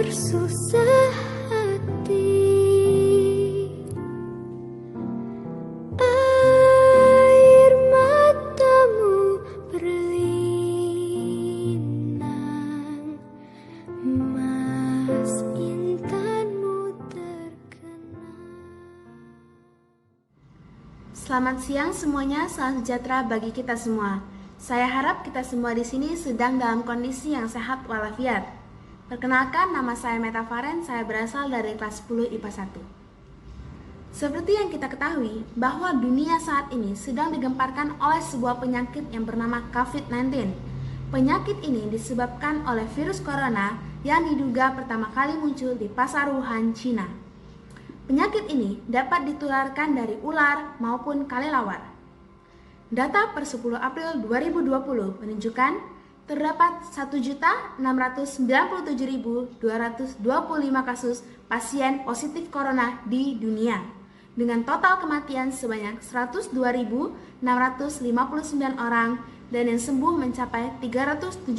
bersusah hati, air matamu berlinang, emas intanmu terkenang. Selamat siang semuanya, salam sejahtera bagi kita semua. Saya harap kita semua di sini sedang dalam kondisi yang sehat walafiat. Perkenalkan, nama saya Meta Faren, saya berasal dari kelas 10 IPA 1. Seperti yang kita ketahui, bahwa dunia saat ini sedang digemparkan oleh sebuah penyakit yang bernama COVID-19. Penyakit ini disebabkan oleh virus corona yang diduga pertama kali muncul di pasar Wuhan, Cina. Penyakit ini dapat ditularkan dari ular maupun kelelawar. Data per 10 April 2020 menunjukkan terdapat 1.697.225 kasus pasien positif corona di dunia, dengan total kematian sebanyak 102.659 orang dan yang sembuh mencapai 376.106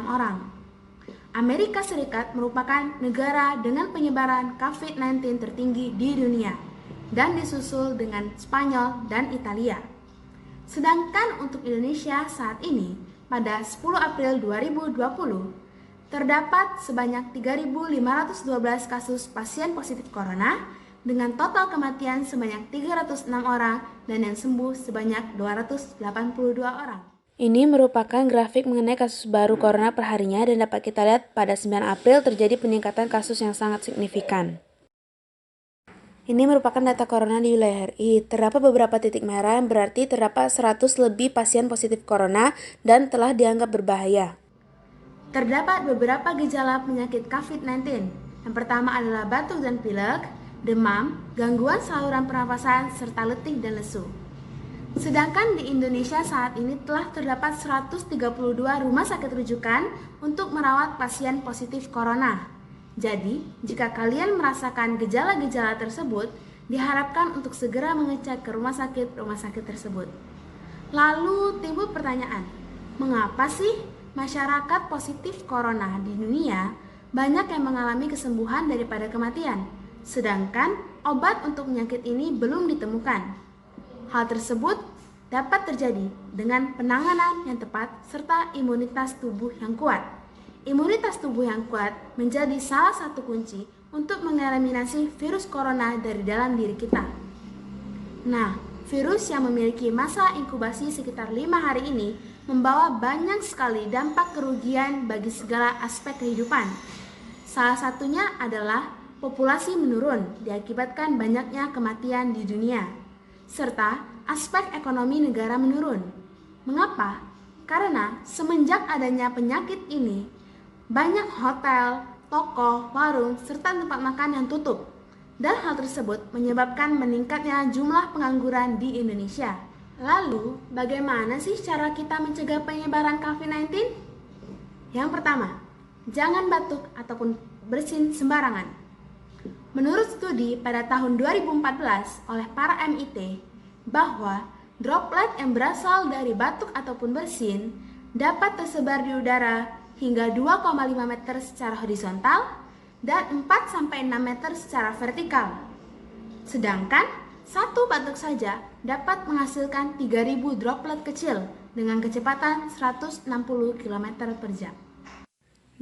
orang. Amerika Serikat merupakan negara dengan penyebaran COVID-19 tertinggi di dunia dan disusul dengan Spanyol dan Italia. Sedangkan untuk Indonesia saat ini, pada 10 April 2020, terdapat sebanyak 3.512 kasus pasien positif corona dengan total kematian sebanyak 306 orang dan yang sembuh sebanyak 282 orang. Ini merupakan grafik mengenai kasus baru corona perharinya dan dapat kita lihat pada 9 April terjadi peningkatan kasus yang sangat signifikan. Ini merupakan data corona di wilayah RI. Terdapat beberapa titik merah yang berarti terdapat 100 lebih pasien positif corona dan telah dianggap berbahaya. Terdapat beberapa gejala penyakit COVID-19. Yang pertama adalah batuk dan pilek, demam, gangguan saluran pernapasan, serta letih dan lesu. Sedangkan di Indonesia saat ini telah terdapat 132 rumah sakit rujukan untuk merawat pasien positif corona. Jadi, jika kalian merasakan gejala-gejala tersebut, diharapkan untuk segera mengecek ke rumah sakit tersebut. Lalu timbul pertanyaan, mengapa sih masyarakat positif corona di dunia banyak yang mengalami kesembuhan daripada kematian, sedangkan obat untuk penyakit ini belum ditemukan? Hal tersebut dapat terjadi dengan penanganan yang tepat serta imunitas tubuh yang kuat. Imunitas tubuh yang kuat menjadi salah satu kunci untuk mengeliminasi virus corona dari dalam diri kita. Nah, virus yang memiliki masa inkubasi sekitar 5 hari ini membawa banyak sekali dampak kerugian bagi segala aspek kehidupan. Salah satunya adalah populasi menurun diakibatkan banyaknya kematian di dunia, serta aspek ekonomi negara menurun. Mengapa? Karena semenjak adanya penyakit ini, banyak hotel, toko, warung, serta tempat makan yang tutup. Dan hal tersebut menyebabkan meningkatnya jumlah pengangguran di Indonesia. Lalu, bagaimana sih cara kita mencegah penyebaran COVID-19? Yang pertama, jangan batuk ataupun bersin sembarangan. Menurut studi pada tahun 2014 oleh para MIT, bahwa droplet yang berasal dari batuk ataupun bersin dapat tersebar di udara hingga 2,5 meter secara horizontal dan 4-6 meter secara vertikal. Sedangkan satu batuk saja dapat menghasilkan 3.000 droplet kecil dengan kecepatan 160 km per jam.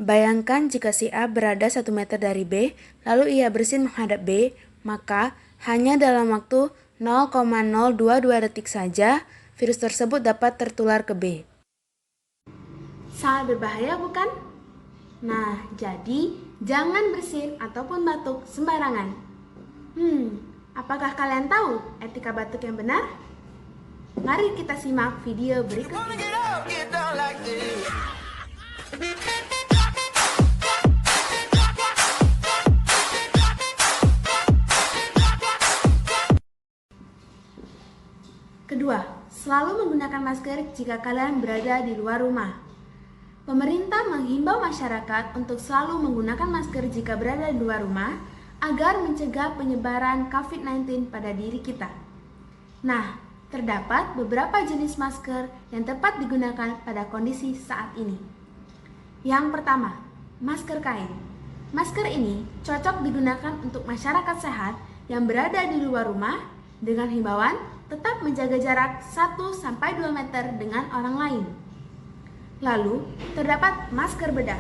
Bayangkan jika si A berada 1 meter dari B, lalu ia bersin menghadap B, maka hanya dalam waktu 0,022 detik saja virus tersebut dapat tertular ke B. Sangat berbahaya bukan? Nah, jadi jangan bersin ataupun batuk sembarangan. Apakah kalian tahu etika batuk yang benar? Mari kita simak video berikut ini. Kedua, selalu menggunakan masker jika kalian berada di luar rumah. Pemerintah menghimbau masyarakat untuk selalu menggunakan masker jika berada di luar rumah agar mencegah penyebaran COVID-19 pada diri kita. Nah, terdapat beberapa jenis masker yang tepat digunakan pada kondisi saat ini. Yang pertama, masker kain. Masker ini cocok digunakan untuk masyarakat sehat yang berada di luar rumah dengan himbauan tetap menjaga jarak 1-2 meter dengan orang lain. Lalu, terdapat masker bedah.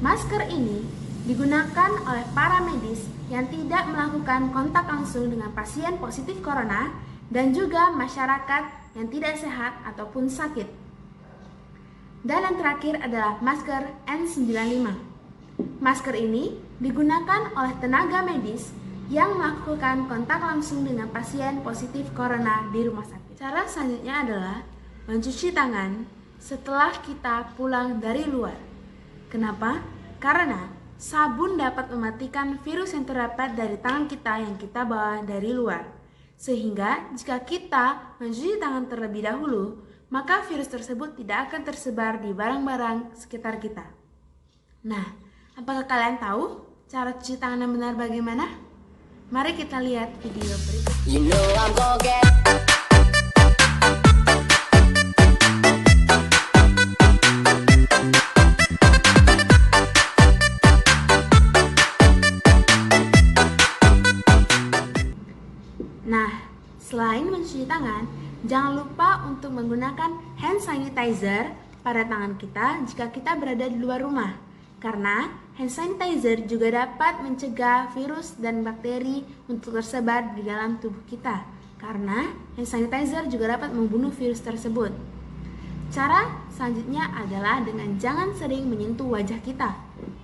Masker ini digunakan oleh para medis yang tidak melakukan kontak langsung dengan pasien positif corona dan juga masyarakat yang tidak sehat ataupun sakit. Dan yang terakhir adalah masker N95. Masker ini digunakan oleh tenaga medis yang melakukan kontak langsung dengan pasien positif corona di rumah sakit. Cara selanjutnya adalah mencuci tangan setelah kita pulang dari luar. Kenapa? Karena sabun dapat mematikan virus yang terdapat dari tangan kita yang kita bawa dari luar. Sehingga jika kita mencuci tangan terlebih dahulu, maka virus tersebut tidak akan tersebar di barang-barang sekitar kita. Nah, apakah kalian tahu cara cuci tangan yang benar bagaimana? Mari kita lihat video berikut. You know I'm gonna get. Nah, selain mencuci tangan, jangan lupa untuk menggunakan hand sanitizer pada tangan kita jika kita berada di luar rumah. Karena hand sanitizer juga dapat mencegah virus dan bakteri untuk tersebar di dalam tubuh kita. Karena hand sanitizer juga dapat membunuh virus tersebut. Cara selanjutnya adalah dengan jangan sering menyentuh wajah kita.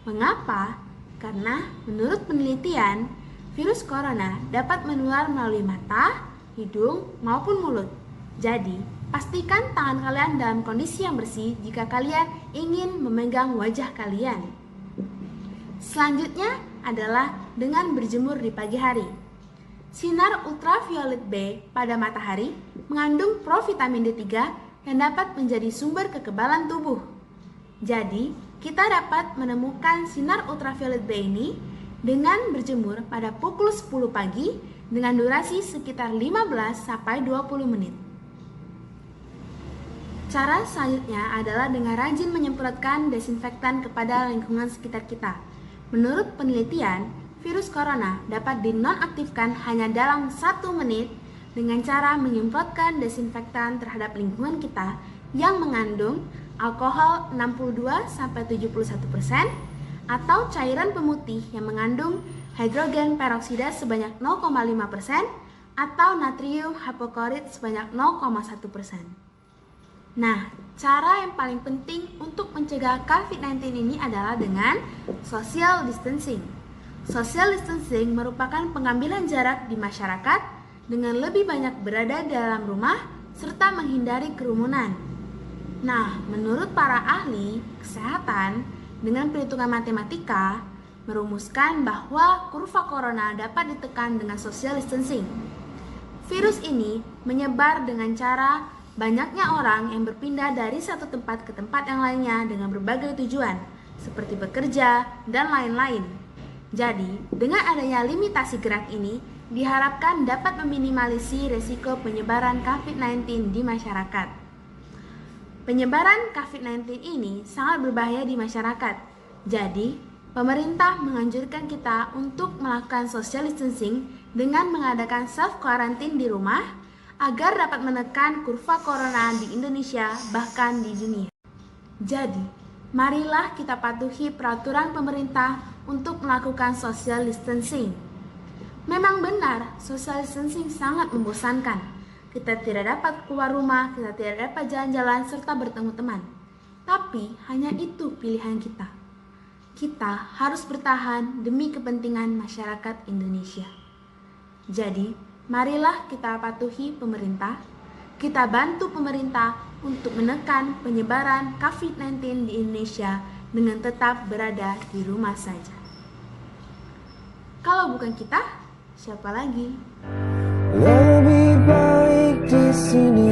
Mengapa? Karena menurut penelitian, virus corona dapat menular melalui mata, hidung, maupun mulut. Jadi, pastikan tangan kalian dalam kondisi yang bersih jika kalian ingin memegang wajah kalian. Selanjutnya adalah dengan berjemur di pagi hari. Sinar ultraviolet B pada matahari mengandung provitamin D3 yang dapat menjadi sumber kekebalan tubuh. Jadi, kita dapat menemukan sinar ultraviolet B ini dengan berjemur pada pukul 10 pagi dengan durasi sekitar 15-20 menit. Cara selanjutnya adalah dengan rajin menyemprotkan desinfektan kepada lingkungan sekitar kita. Menurut penelitian, virus corona dapat dinonaktifkan hanya dalam 1 menit dengan cara menyemprotkan desinfektan terhadap lingkungan kita yang mengandung alkohol 62-71% atau cairan pemutih yang mengandung hidrogen peroksida sebanyak 0,5% atau natrium hipoklorit sebanyak 0,1%. Nah, cara yang paling penting untuk mencegah COVID-19 ini adalah dengan social distancing. Social distancing merupakan pengambilan jarak di masyarakat dengan lebih banyak berada di dalam rumah serta menghindari kerumunan. Nah, menurut para ahli kesehatan, dengan perhitungan matematika, merumuskan bahwa kurva corona dapat ditekan dengan social distancing. Virus ini menyebar dengan cara banyaknya orang yang berpindah dari satu tempat ke tempat yang lainnya dengan berbagai tujuan, seperti bekerja dan lain-lain. Jadi, dengan adanya limitasi gerak ini, diharapkan dapat meminimalisir resiko penyebaran COVID-19 di masyarakat. Penyebaran COVID-19 ini sangat berbahaya di masyarakat. Jadi, pemerintah menganjurkan kita untuk melakukan social distancing dengan mengadakan self-quarantine di rumah agar dapat menekan kurva corona di Indonesia bahkan di dunia. Jadi, marilah kita patuhi peraturan pemerintah untuk melakukan social distancing. Memang benar, social distancing sangat membosankan. Kita tidak dapat keluar rumah, kita tidak dapat jalan-jalan serta bertemu teman. Tapi hanya itu pilihan kita. Kita harus bertahan demi kepentingan masyarakat Indonesia. Jadi, marilah kita patuhi pemerintah. Kita bantu pemerintah untuk menekan penyebaran COVID-19 di Indonesia dengan tetap berada di rumah saja. Kalau bukan kita, siapa lagi? Lebih baik di sini.